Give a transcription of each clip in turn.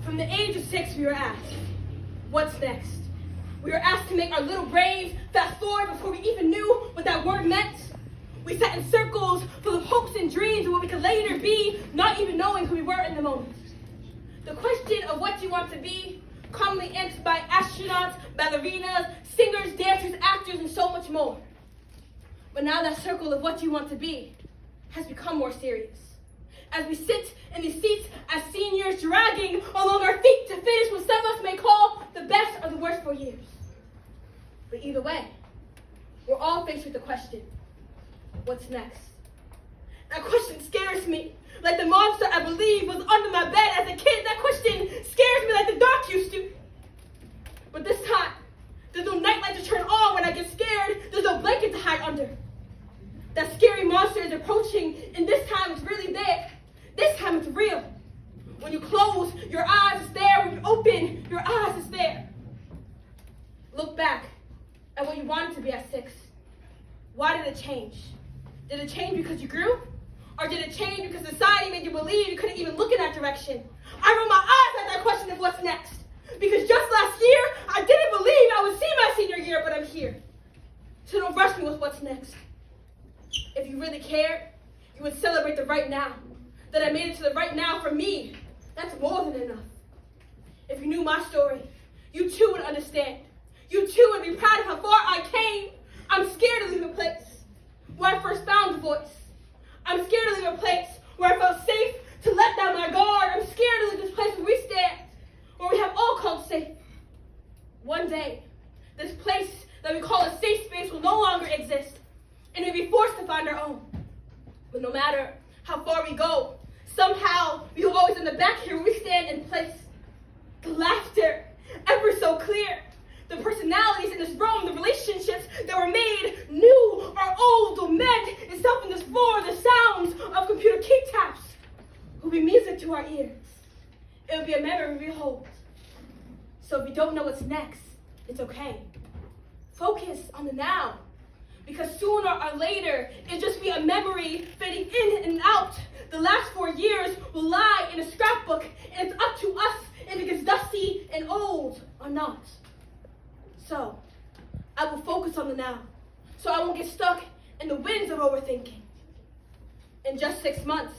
From the age of 6, we were asked, what's next? We were asked to make our little brains fast forward before we even knew what that word meant. We sat in circles full of hopes and dreams of what we could later be, not even knowing who we were in the moment. The question of what you want to be, commonly answered by astronauts, ballerinas, singers, dancers, actors, and so much more. But now that circle of what you want to be has become more serious. As we sit in these seats as seniors, dragging along our feet to finish what some of us may call the best or the worst 4 years. But either way, we're all faced with the question, what's next? That question scares me, like the monster I believe was under my bed as a kid. That question scares me like the dark used to. But this time, there's no nightlight to turn on when I get scared. There's no blanket to hide under. That scary monster is approaching, and this time it's really there. This time it's real. When you close, your eyes is there. When you open, your eyes is there. Look back at what you wanted to be at 6. Why did it change? Did it change because you grew? Or did it change because society made you believe you couldn't even look in that direction? I rolled my eyes at that question of what's next. Because just last year, I didn't believe I would see my senior year, but I'm here. So don't rush me with what's next. If you really cared, you would celebrate the right now. That I made it to the right now for me. That's more than enough. If you knew my story, you too would understand. You too would be proud of how far I came. I'm scared to leave a place where I first found a voice. I'm scared to leave a place where I felt safe to let down my guard. I'm scared to leave this place where we stand, where we have all called safe. One day, this place that we call a safe space will no longer exist, and we'll be forced to find our own. But no matter how far we go, somehow we will always end up back here where we stand in place. The laughter, ever so clear. The personalities in this room, the relationships that were made, new or old or meant, itself in this floor, the sounds of computer key taps will be music to our ears. It will be a memory we hold. So if you don't know what's next, it's okay. Focus on the now. Because sooner or later, it'll just be a memory fading in and out. The last 4 years will lie in a scrapbook, and it's up to us if it gets dusty and old or not. So, I will focus on the now, so I won't get stuck in the winds of overthinking. In just 6 months,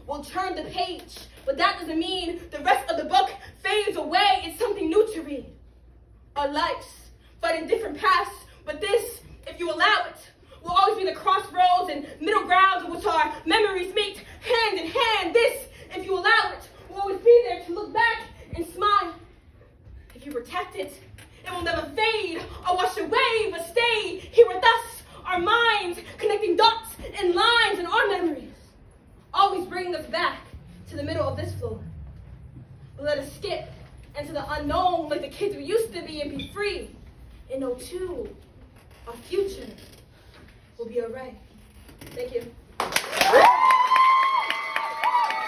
we'll turn the page, but that doesn't mean the rest of the book fades away. It's something new to read. Our lives, fighting different paths, but this, if you allow it, will always be the crossroads and middle grounds in which our memories meet hand in hand. This, if you allow it, will always be there to look back and smile. If you protect it, it will never fade or wash away, but stay here with us, our minds connecting dots and lines in our memories, always bringing us back to the middle of this floor. But let us skip into the unknown like the kids we used to be and be free and know too, our future will be all right. Thank you.